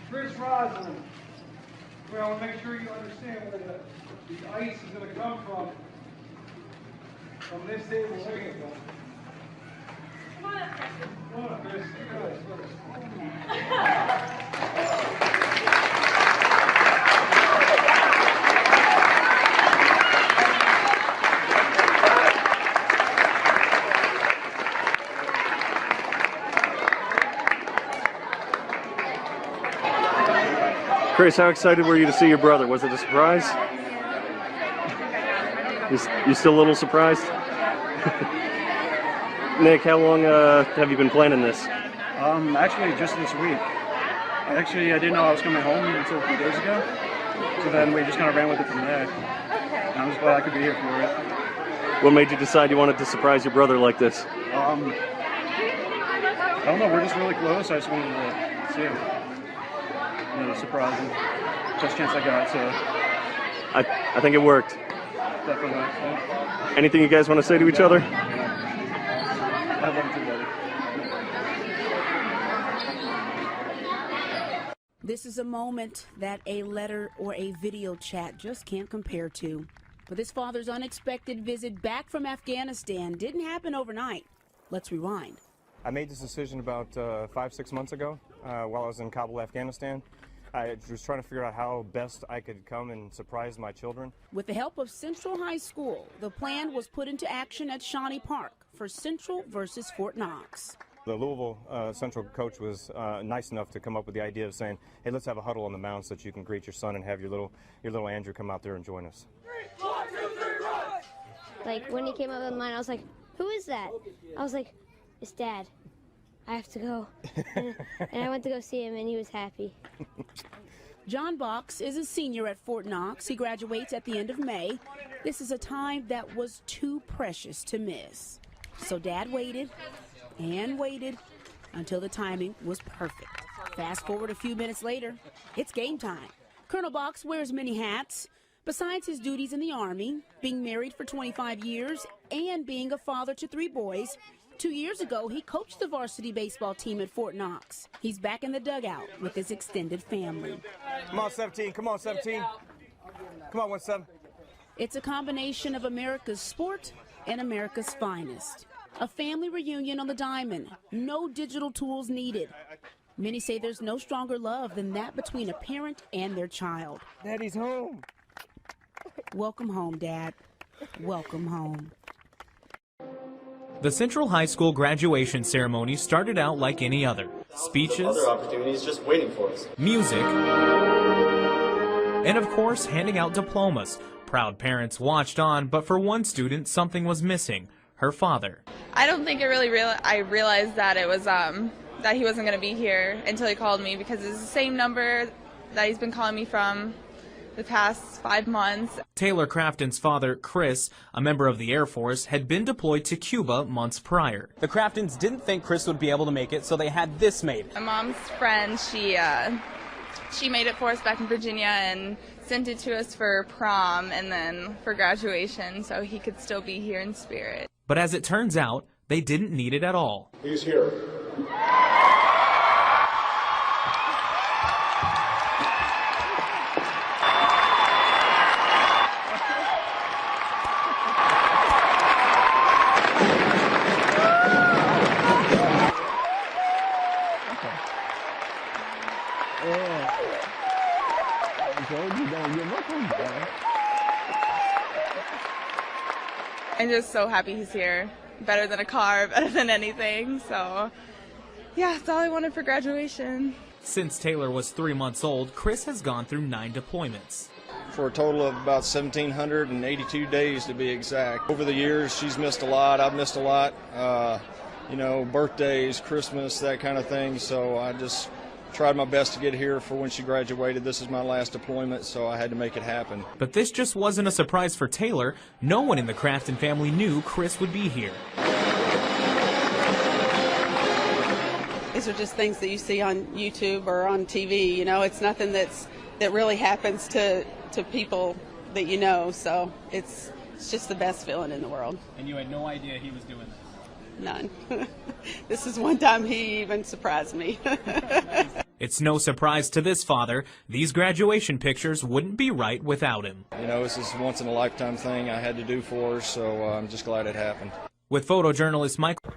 Chris Roslin. Well, I want to make sure you understand where the ice is going to come from. From this table, there you go. Come on up, Chris. Come on up, Chris. Chris, how excited were you to see your brother? Was it a surprise? You still a little surprised? Nick, how long have you been planning this? Actually, just this week. I didn't know I was coming home until a few days ago. So then we just kind of ran with it from there. And I'm just glad I could be here for it. What made you decide you wanted to surprise your brother like this? I don't know, we're just really close. I just wanted to see him. You know, surprising. Best chance I got, so. I think it worked. Definitely. Yeah. Anything you guys want to say to each other? I love you too, buddy. This is a moment that a letter or a video chat just can't compare to. But this father's unexpected visit back from Afghanistan didn't happen overnight. Let's rewind. I made this decision about 5-6 months ago while I was in Kabul, Afghanistan. I was trying to figure out how best I could come and surprise my children. With the help of Central High School, the plan was put into action at Shawnee Park for Central versus Fort Knox. The Louisville Central coach was nice enough to come up with the idea of saying, hey, let's have a huddle on the mound so that you can greet your son and have your little Andrew come out there and join us. Like, when he came up with mine, I was like, who is that? I was like, it's Dad. I have to go. And I went to go see him, and he was happy. John Box is a senior at Fort Knox. He graduates at the end of May. This is a time that was too precious to miss. So Dad waited and waited until the timing was perfect. Fast forward a few minutes later, it's game time. Colonel Box wears many hats. Besides his duties in the Army, being married for 25 years, and being a father to 3 boys, 2 years ago, he coached the varsity baseball team at Fort Knox. He's back in the dugout with his extended family. Come on, 17. Come on, 17. Come on, 1-7. It's a combination of America's sport and America's finest. A family reunion on the diamond. No digital tools needed. Many say there's no stronger love than that between a parent and their child. Daddy's home. Welcome home, Dad. Welcome home. The Central High School graduation ceremony started out like any other. Speeches, other opportunities just waiting for us. Music, and of course, handing out diplomas. Proud parents watched on, but for one student, something was missing. Her father. I don't think I realized that it was that he wasn't going to be here until he called me, because it's the same number that he's been calling me from the past 5 months. Taylor Crafton's father, Chris, a member of the Air Force, had been deployed to Cuba months prior. The Craftons didn't think Chris would be able to make it, so they had this made. My mom's friend, she made it for us back in Virginia and sent it to us for prom and then for graduation, so he could still be here in spirit. But as it turns out, they didn't need it at all. He's here. I'm just so happy he's here. Better than a car, better than anything. So, yeah, that's all I wanted for graduation. Since Taylor was 3 months old, Chris has gone through 9 deployments. For a total of about 1,782 days to be exact. Over the years, she's missed a lot. I've missed a lot. You know, birthdays, Christmas, that kind of thing. So I just tried my best to get here for when she graduated. This is my last deployment, so I had to make it happen. But this just wasn't a surprise for Taylor. No one in the Crafton family knew Chris would be here. These are just things that you see on YouTube or on TV. You know, it's nothing that really happens to people that you know. So it's just the best feeling in the world. And you had no idea he was doing this? none. This is one time he even surprised me. It's no surprise to this father, these graduation pictures wouldn't be right without him. You know, this is a once-in-a-lifetime thing I had to do for her, so I'm just glad it happened. With photojournalist Michael.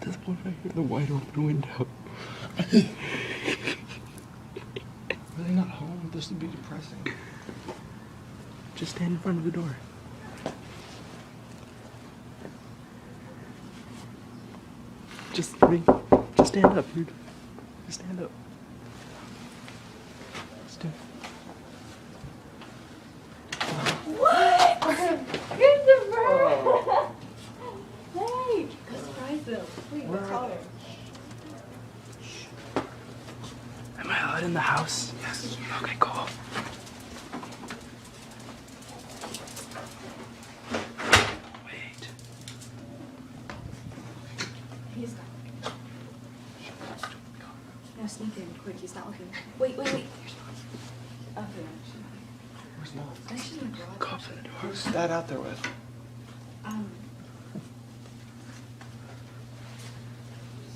This one right here, the wide open window. Really not home? This would be depressing. Just stand in front of the door. Just stand up, dude. Just stand up. Stand. What? Christopher! Hey! Go surprise them. Wait, what's color? Am I allowed in the house? Yes. Okay, cool. Wait. He's gone. Now sneak in quick. He's not looking. Wait. There's Mom. Oh, yeah. Where's Mom? I think she's in the garage. Cops in the door. Who's Dad out there with?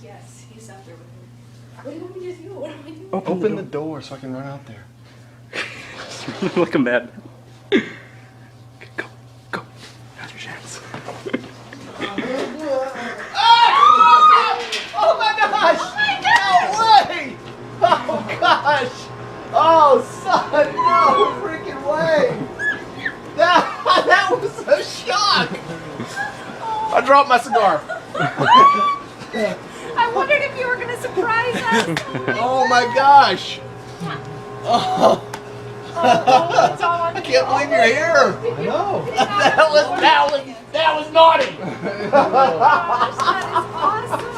Yes, he's out there with her. What do you want me to do? What am I doing? Open the door so I can run out there. Looking bad. Okay, go. Now's your chance. Oh my gosh! No way! Oh gosh! Oh son, no freaking way! That was a shock! I dropped my cigar. I wondered if you were going to surprise us. Oh my gosh! Oh. I can't believe you're here. I know. that was naughty. Gosh, that is awesome.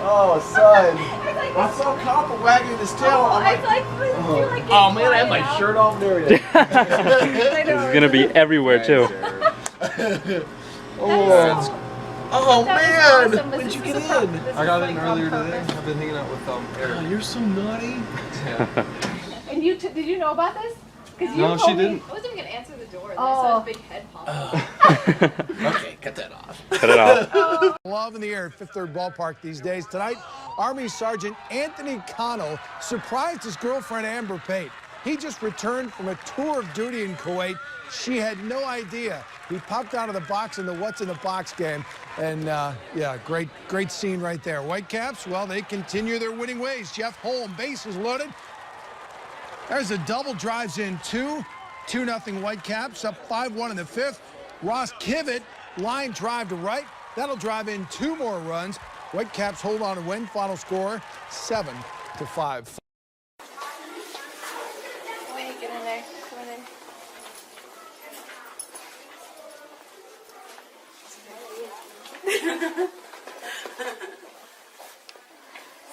Oh, son. I saw Copper wagging his tail. I'm like, oh man, I had my shirt off and everything. This is gonna be everywhere too. Oh man! Awesome. When did you get in? I got in earlier today. I've been hanging out with Eric. Oh, you're so naughty. Yeah. And you did you know about this? No, she didn't. I wasn't even gonna answer the door. Then Oh. I saw his big head pop up. Okay, cut that off. Cut it off. Love in the air at Fifth Third Ballpark these days. Tonight, Army Sergeant Anthony Connell surprised his girlfriend Amber Pate. He just returned from a tour of duty in Kuwait. She had no idea. He popped out of the box in the What's in the Box game. And, yeah, great scene right there. Whitecaps, well, they continue their winning ways. Jeff Holm, bases loaded. There's a double, drives in 2. 2-0 Whitecaps, up 5-1 in the 5th. Ross Kivett, line drive to right. That'll drive in 2 more runs. Whitecaps hold on to win. Final score, 7-5. Wait, get in there. Come on in.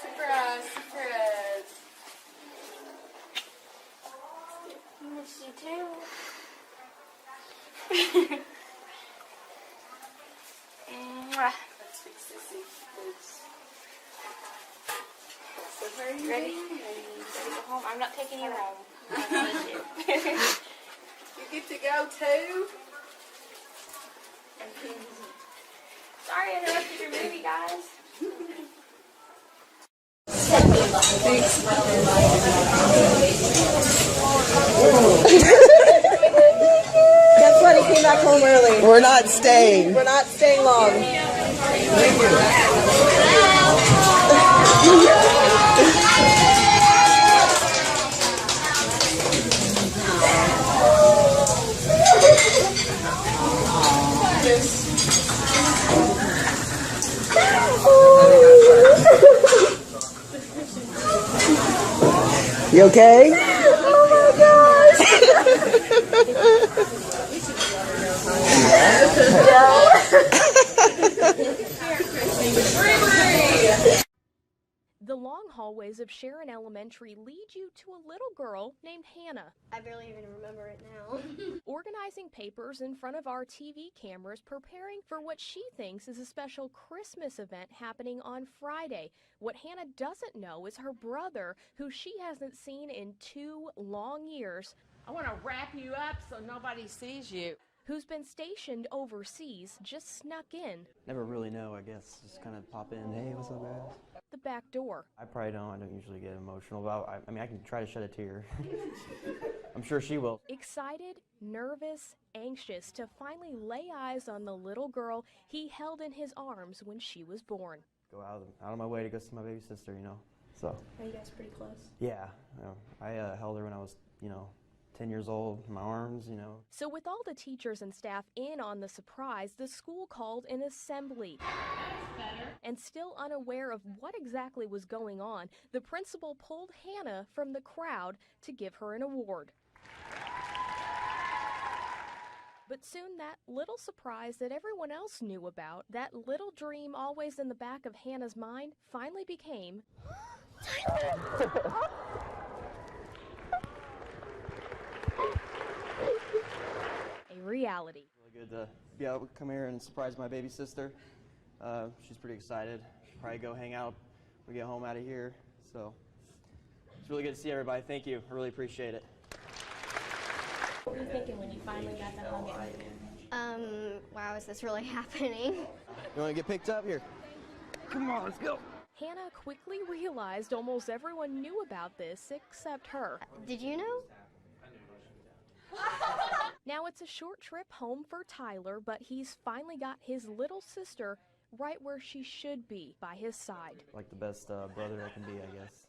Surprise, surprise. Miss you too. Mwah. Let's fix this. So are you ready? Ready to go home? I'm not taking you home. I need you. You get to go too. Sorry I interrupted your movie, guys. Guess what? He came back home early. We're not staying. We're not staying long. Thank you. You okay? Oh my gosh! The long hallways of Sharon Elementary lead you to a little girl named Hannah. I barely even remember it now. Organizing papers in front of our TV cameras, preparing for what she thinks is a special Christmas event happening on Friday. What Hannah doesn't know is her brother, who she hasn't seen in 2 long years. I want to wrap you up so nobody sees you. Who's been stationed overseas, just snuck in. Never really know, I guess. Just kind of pop in, hey, what's up, guys? The back door. I probably don't. I don't usually get emotional about I mean, I can try to shed a tear. I'm sure she will. Excited, nervous, anxious to finally lay eyes on the little girl he held in his arms when she was born. Go out of my way to go see my baby sister, you know. So. Are you guys pretty close? Yeah. I held her when I was, 10 years old in my arms, So with all the teachers and staff in on the surprise, the school called an assembly. And still unaware of what exactly was going on, the principal pulled Hannah from the crowd to give her an award. But soon that little surprise that everyone else knew about, that little dream always in the back of Hannah's mind, finally became a reality. Really good to be able to come here and surprise my baby sister. She's pretty excited. She'll probably go hang out when we get home out of here. So it's really good to see everybody. Thank you. I really appreciate it. What were you thinking when you finally got to hug it? Wow, is this really happening? You want to get picked up here? Come on, let's go. Hannah quickly realized almost everyone knew about this except her. Did you know? Now it's a short trip home for Tyler, but he's finally got his little sister right where she should be, by his side. Like the best brother I can be, I guess.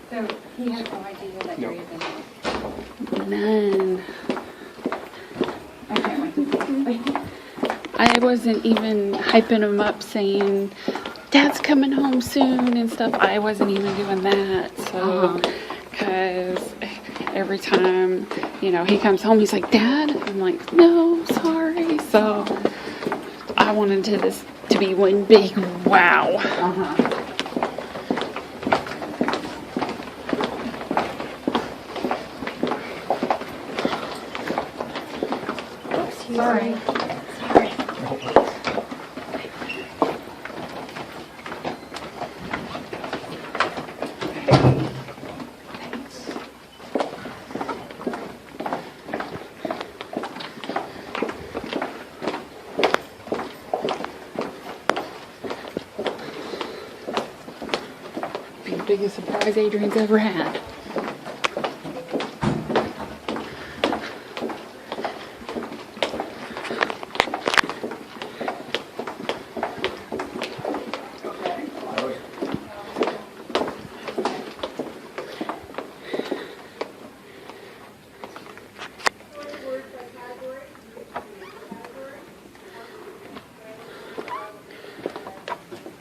So he had no idea that No. you were even None. I wasn't even hyping him up saying, Dad's coming home soon and stuff. I wasn't even doing that. So, because every time, you know, he comes home, he's like, Dad? I'm like, no, sorry. So, I wanted this to be one big wow. Sorry. Be the biggest surprise Adrian's ever had.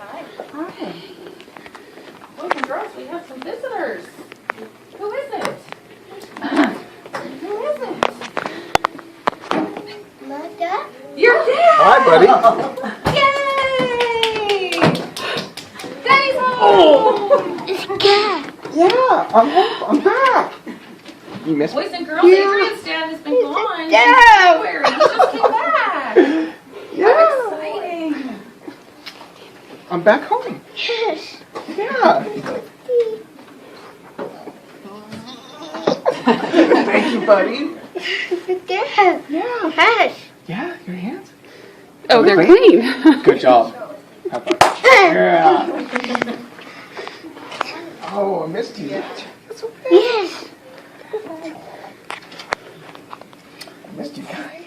Hi. Boys and girls, we have some visitors. Who is it? Who is it? My dad? Your dad! Hi, buddy. Yay! Daddy's home! It's Dad. Yeah, I'm back. You missed Boys me? and girls, Adrian's dad has been gone Dad! since February. He just came back. Yeah. How exciting. I'm back home. Yes. Yeah. Thank you, buddy. Dad. Yeah. Yes. Yeah, your hands? Oh, they're clean. Good job. High five. Yeah. Oh, I missed you. That's okay. Yes. I missed you guys.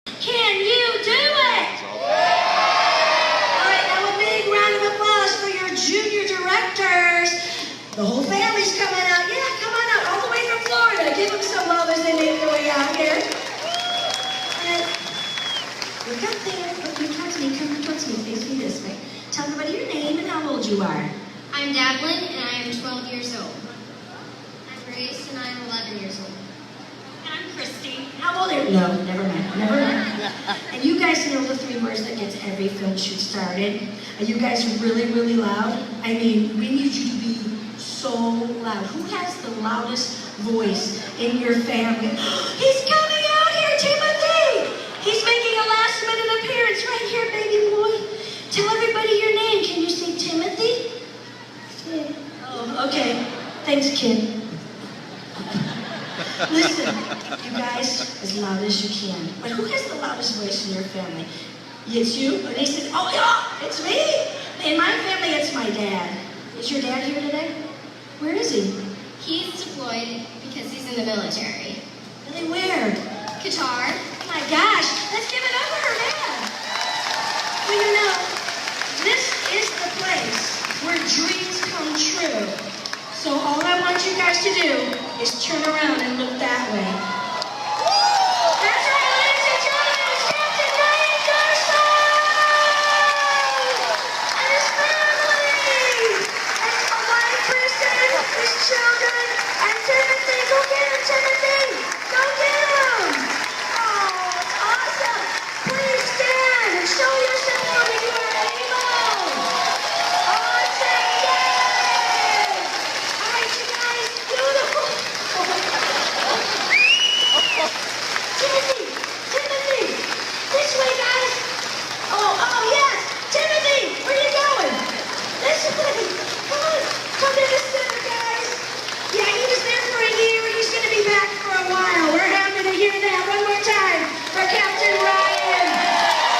Can you do it? All right, now a big round of applause for your junior directors. The whole family's coming out. Yeah, come on out, all the way from Florida. Give them some love as they make their way out here. And look up there. Look towards me. Come towards me. Face me this way. Tell everybody your name and how old you are. I'm Davlin, and I am 12 years old. I'm Grace, and I'm 11 years old. And I'm Christy. How old are you? No, never mind. Never mind. And you guys know the 3 words that gets every film shoot started. Are you guys really, really loud? I mean, we need you to be so loud. Who has the loudest voice in your family? He's coming out here, Timothy! He's making a last-minute appearance right here, baby boy. Tell everybody your name. Can you say Timothy? Oh, okay. Thanks, kid. Listen, you guys, as loud as you can. But who has the loudest voice in your family? It's you? And they said, oh, yeah, it's me. In my family, it's my dad. Is your dad here today? Where is he? He's deployed because he's in the military. Really, where? Qatar. Oh my gosh, let's give it up for her dad. Well, you know, this is the place where dreams come true. So all I want you guys to do is turn around and look that way. That's right, ladies and gentlemen, it's Captain Ryan Garson and his family. And my wife, Kristen, his children, and Timothy. Go get him, Timothy. Go get him. Oh, it's awesome. Please stand and show your support if you are able. Awesome day. All right, you guys, beautiful. Timothy, Timothy, this way, guys. Oh, yes. Timothy, where are you going? This way. Come on, come to the center, guys. Yeah, he was there for a year. He's going to be back for a while. We're happy to hear that. One more time for Captain Ryan.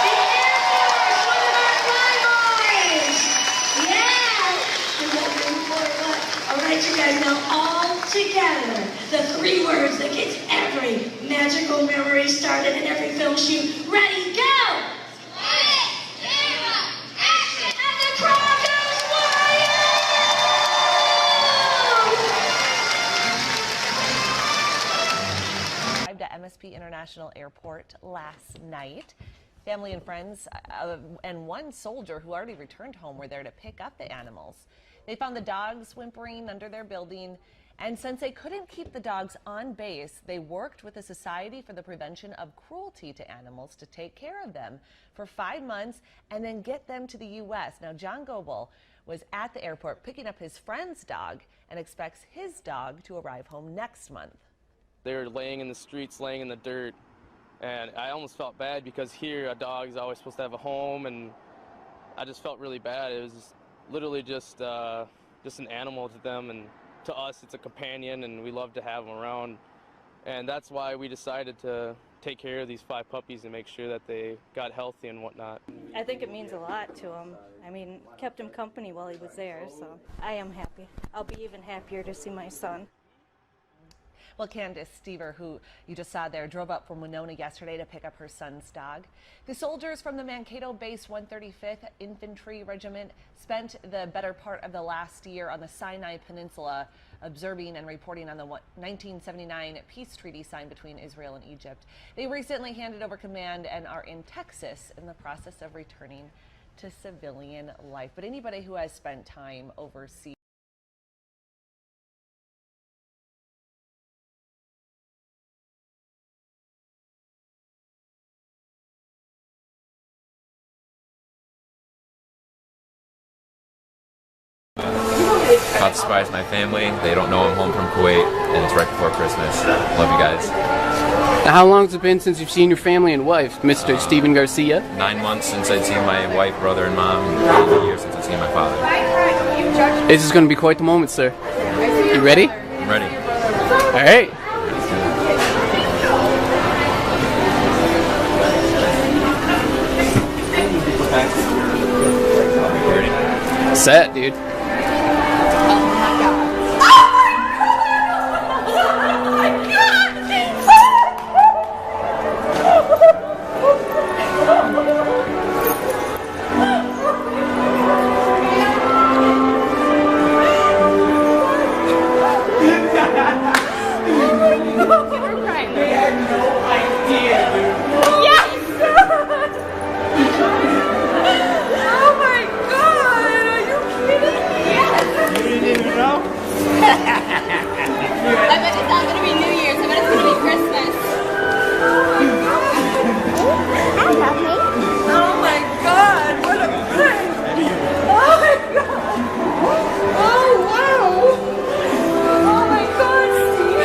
The Air Force, one of our fly boys. Yeah. All right, you guys, now all together, the 3 words that gets every magical memory started in every film shoot. Ready, go! And the crowd goes wild! Arrived at MSP International Airport last night. Family and friends and one soldier who already returned home were there to pick up the animals. They found the dogs whimpering under their building, and since they couldn't keep the dogs on base, they worked with the Society for the Prevention of Cruelty to Animals to take care of them for 5 months and then get them to the U.S. Now, John Goebel was at the airport picking up his friend's dog and expects his dog to arrive home next month. They were laying in the streets, laying in the dirt, and I almost felt bad because here a dog is always supposed to have a home, and I just felt really bad. It was literally just an animal to them, and to us it's a companion, and we love to have them around. And that's why we decided to take care of these 5 puppies and make sure that they got healthy and whatnot. I think it means a lot to him. I mean, kept him company while he was there, so I am happy. I'll be even happier to see my son. Well, Candace Stever, who you just saw there, drove up from Winona yesterday to pick up her son's dog. The soldiers from the Mankato-based 135th Infantry Regiment spent the better part of the last year on the Sinai Peninsula, observing and reporting on the 1979 peace treaty signed between Israel and Egypt. They recently handed over command and are in Texas in the process of returning to civilian life. But anybody who has spent time overseas About to surprise my family. They don't know I'm home from Kuwait, and it's right before Christmas. Love you guys. Now, how long has it been since you've seen your family and wife, Mr. Stephen Garcia? 9 months since I'd seen my wife, brother, and mom, and 8 years since I'd seen my father. This is going to be quite the moment, sir. You ready? I'm ready. All right. Set, dude. I bet it's not going to be New Year's. I bet it's going to be Christmas. Oh my God, what a prank. Oh my God. Oh wow. Oh my God, Steve.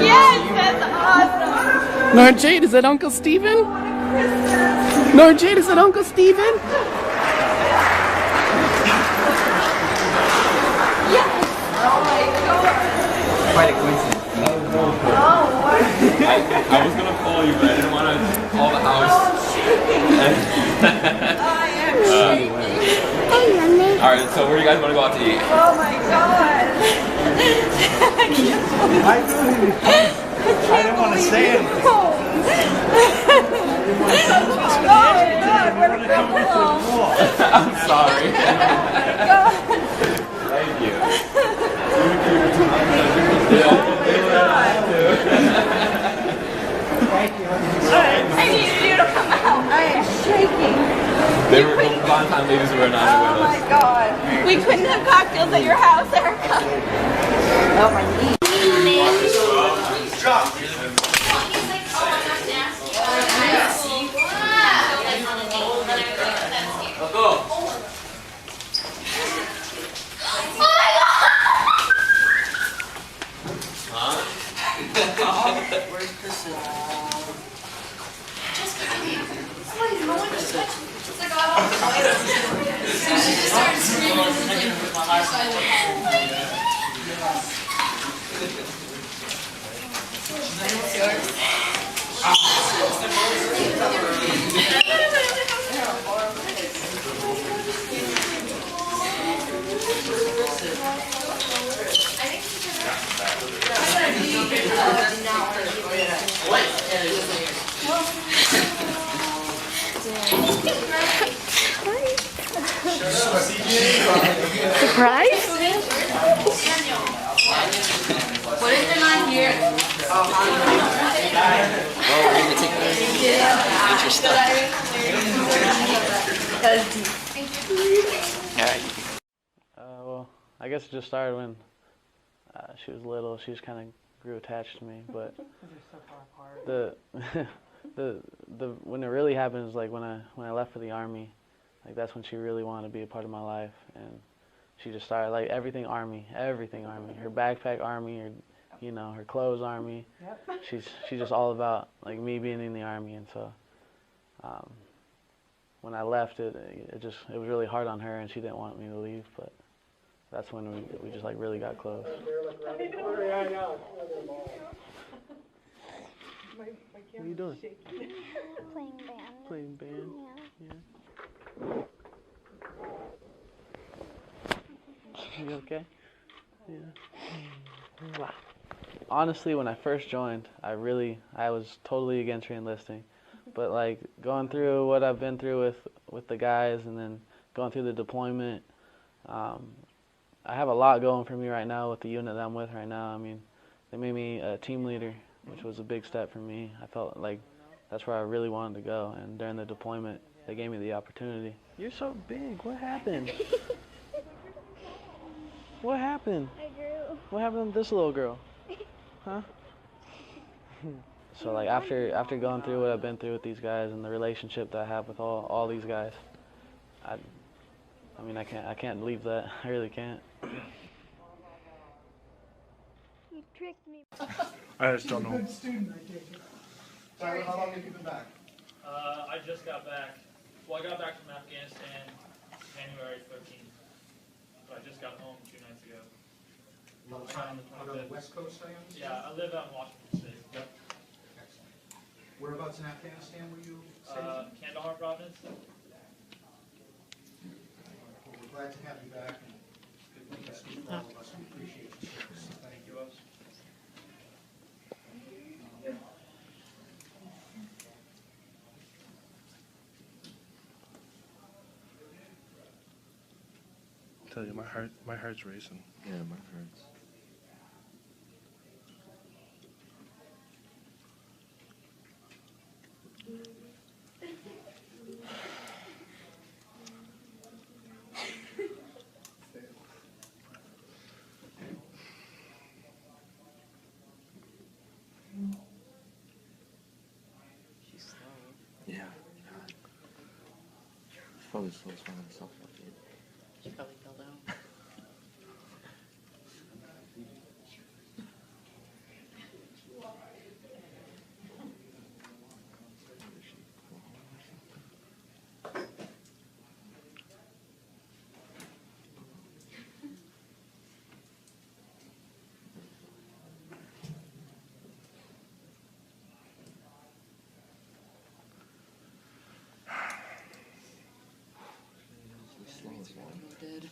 Yes, that's awesome. Nora Jade, is that Uncle Stephen? Nora Jade, is that Uncle Stephen? Quite a coincidence. I was gonna call you, but I didn't want to call the house. Alright, so where do you guys want to go out to eat? Oh my God. I didn't want to say anything. Oh my God, what a couple. I'm sorry. Thank you. I need you to come out. I am shaking. They were long time ladies who were not Oh my God. We couldn't have cocktails at your house, Erica. Oh my knee. Let's go. Where's Kristen? Just please, no one just touched me. It's like, oh, she just started screaming. Surprise? What is it on here? here. Oh, we're gonna take your stuff. Well, I guess it just started when she was little. She just kind of grew attached to me. But the when it really happened is like when I left for the Army. Like that's when she really wanted to be a part of my life, and she just started like everything Army. Her backpack Army, her clothes Army. Yep. She's just all about like me being in the Army, and so when I left, it was really hard on her, and she didn't want me to leave, but that's when we just like really got close. What are you doing? Playing band. Playing band? Yeah. You okay? Yeah. Honestly, when I first joined, I was totally against re-enlisting. But like going through what I've been through with the guys and then going through the deployment, I have a lot going for me right now with the unit that I'm with right now. I mean, they made me a team leader, which was a big step for me. I felt like that's where I really wanted to go, and during the deployment, they gave me the opportunity. You're so big. What happened? What happened? I grew. What happened to this little girl? Huh? So like after going through what I've been through with these guys and the relationship that I have with all these guys, I mean I can't leave that. I really can't. You tricked me. I just don't know. Good student, I take it. Tyler, how long have you been back? I just got back. Well, I got back from Afghanistan January 13th. But I just got home 2 nights ago. On the West Coast, I understand? Yeah, I live out in Washington State. Yep. Excellent. Whereabouts in Afghanistan were you stationed? Kandahar province. Well, we're glad to have you back, and good thing to speak for all of us. We appreciate your service. Thank you. I tell you, my heart's racing. Yeah, my hurts. Yeah. She's probably the slowest one in the South. She probably fell down. Did.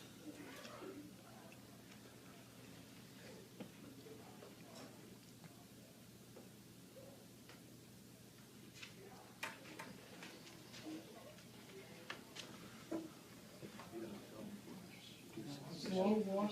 Slow walk.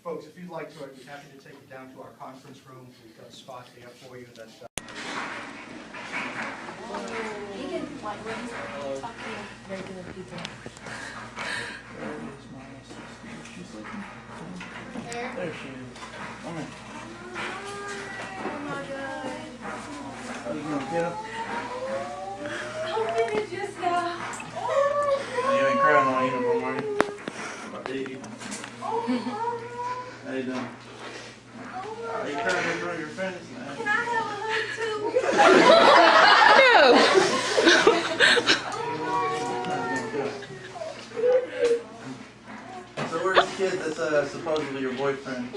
Folks, if you'd like to, I'd be happy to take you down to our conference room. We've got spots there for you. That's Regular people. there she is. Come here. Oh my god. Are you gonna get up? How big is just now? doing? Are you trying to enjoy your friends, man? Can I have a hug too? So where's the kid that's supposedly your boyfriend? He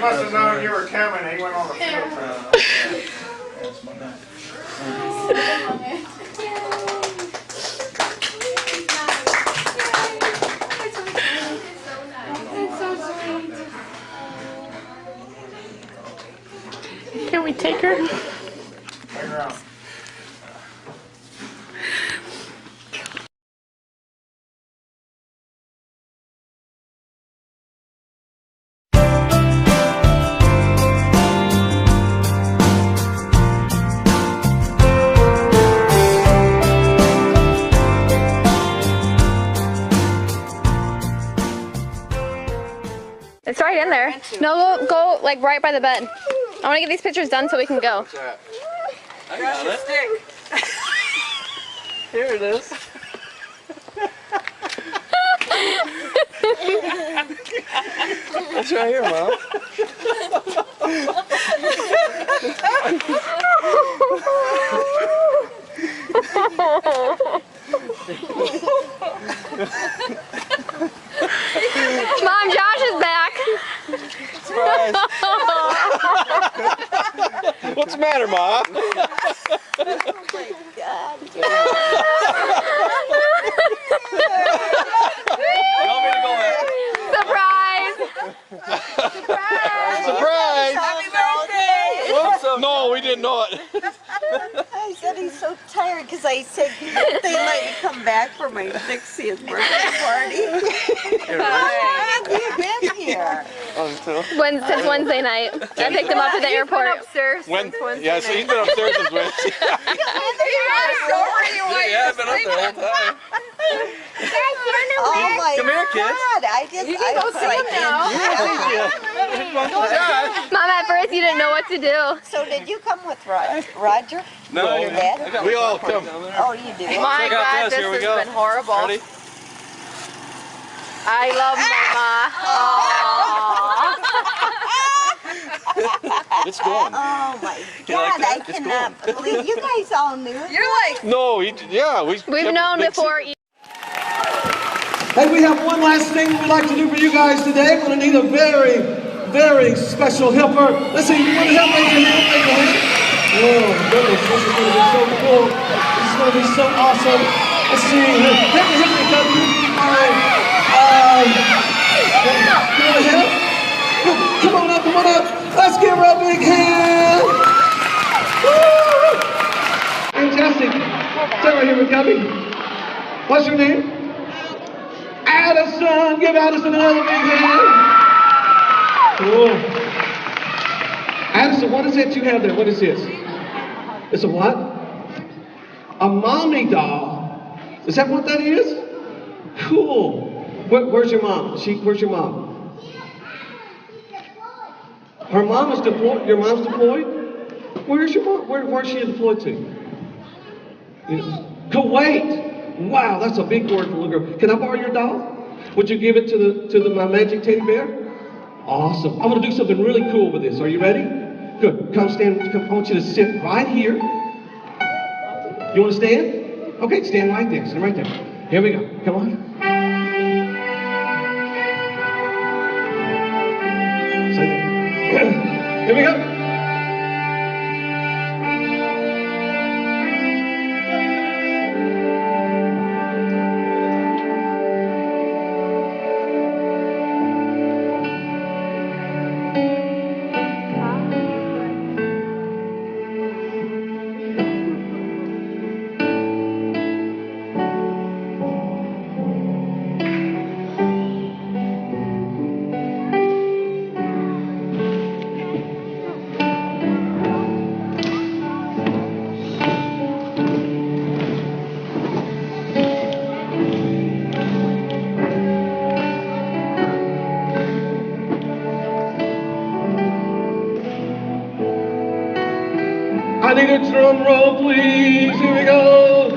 must have known you were coming. He went on the field trip. That's my guy. Can we take her? Take her out. It's right in there. No, go like right by the bed. I want to get these pictures done so we can go. I got it. Stick. Here it is. That's right here, Mom. Mom, Josh is back. Surprise. What's the matter, Mom? Oh my God. You want me to go ahead? Surprise! Surprise! Happy birthday! Whoops, no, we didn't know it. I said he's so tired because I said they let you come back for my 60th birthday party. How have you been here? Since Wednesday night. I picked him up at the airport. Upstairs When? since Wednesday Yeah, so he's been upstairs since Wednesday. Yeah, I've been up there the whole time. Oh my Come here, kids. God! I just You can go see him now. Mom, at first you didn't know what to do. So did you come with Roger? No, Your dad? we all come. Oh, you do? My Check out God, this. this Here we has go. been horrible. Ready? I love Mama. It's going. Oh my You like God! that? I It's cannot believe you guys all knew. You're like, No, We've known before. Hey, we have one last thing we'd like to do for you guys today. We're going to need a very, very special helper. Let's see, you want to help? Raise your hand, raise your hand. Oh, goodness, this is going to be so cool. This is going to be so awesome. Let's see, help me, come. All right. You want to help? Come on up, come on up. Let's give her a big hand. Woo! Fantastic. Stay right here with Gabby. What's your name? Addison. Give Addison another big hand. Cool. Addison, what is it you have there? What is this? It's a what? A mommy doll. Is that what that is? Cool. Where's your mom? Where's your mom? Her mom is deployed. Your mom's deployed? Where's your mom? Where's she deployed to? Kuwait. Wow, that's a big word for a little girl. Can I borrow your doll? Would you give it to my magic teddy bear? Awesome. I'm going to do something really cool with this. Are you ready? Good. Come stand. I want you to sit right here. You want to stand? Okay, stand right there. Stand right there. Here we go. Come on. Here we go. I need a drum roll, please. Here we go.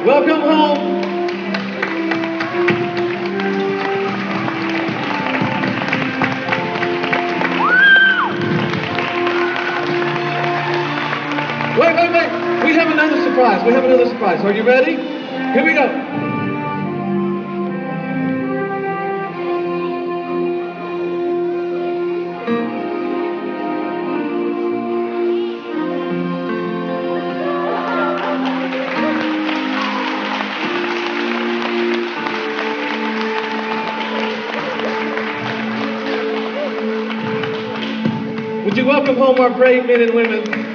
Welcome home. Wait. We have another surprise. Are you ready? Here we go. Would you welcome home our brave men and women?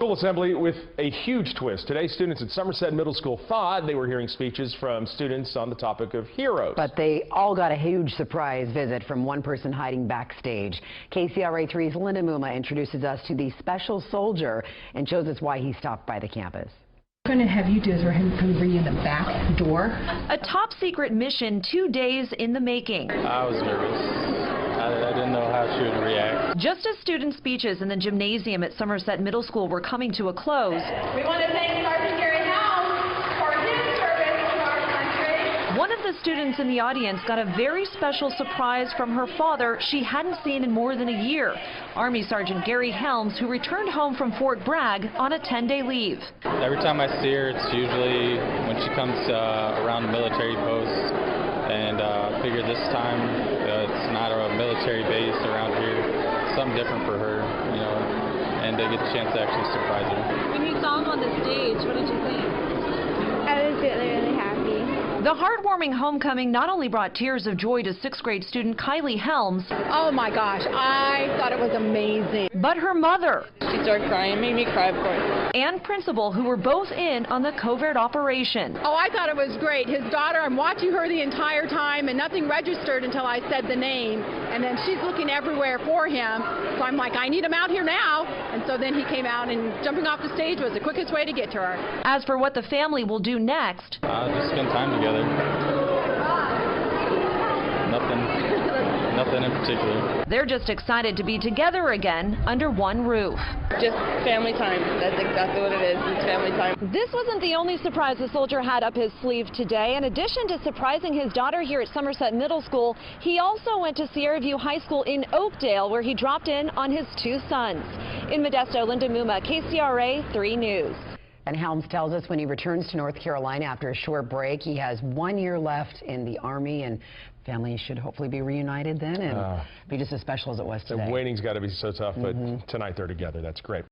School assembly with a huge twist. Today, students at Somerset Middle School thought they were hearing speeches from students on the topic of heroes. But they all got a huge surprise visit from one person hiding backstage. KCRA 3's Linda Muma introduces us to the special soldier and shows us why he stopped by the campus. What I'm going to have you do is we're going to bring you in the back door. A top secret mission 2 days in the making. I was nervous. I didn't know how she would react. Just as student speeches in the gymnasium at Somerset Middle School were coming to a close, We want to thank Sergeant Gary Helms for his service to our country. one of the students in the audience got a very special surprise from her father she hadn't seen in more than a year. Army Sergeant Gary Helms, who returned home from Fort Bragg on a 10-day leave. Every time I see her, it's usually when she comes around military posts. And I figure this time it's not a military base around here. Something different for her, you know, and to get the chance to actually surprise her. When you saw him on the stage, what did you think? I was really happy. The heartwarming homecoming not only brought tears of joy to 6th grade student Kylie Helms. Oh my gosh, I thought it was amazing. But her mother. She started crying, made me cry, of course. And principal, who were both in on the covert operation. Oh, I thought it was great. His daughter, I'm watching her the entire time and nothing registered until I said the name. And then she's looking everywhere for him. So I'm like, I need him out here now. And so then he came out, and jumping off the stage was the quickest way to get to her. As for what the family will do next. Just spend time together. Nothing in particular. They're just excited to be together again under one roof. Just family time. That's exactly what it is. It's family time. This wasn't the only surprise the soldier had up his sleeve today. In addition to surprising his daughter here at Somerset Middle School, he also went to Sierra View High School in Oakdale, where he dropped in on his 2 sons. In Modesto, Linda Muma, KCRA 3 News. And Helms tells us when he returns to North Carolina after a short break, he has 1 year left in the Army, and family should hopefully be reunited then and be just as special as it was today. The waiting's got to be so tough, but tonight they're together. That's great.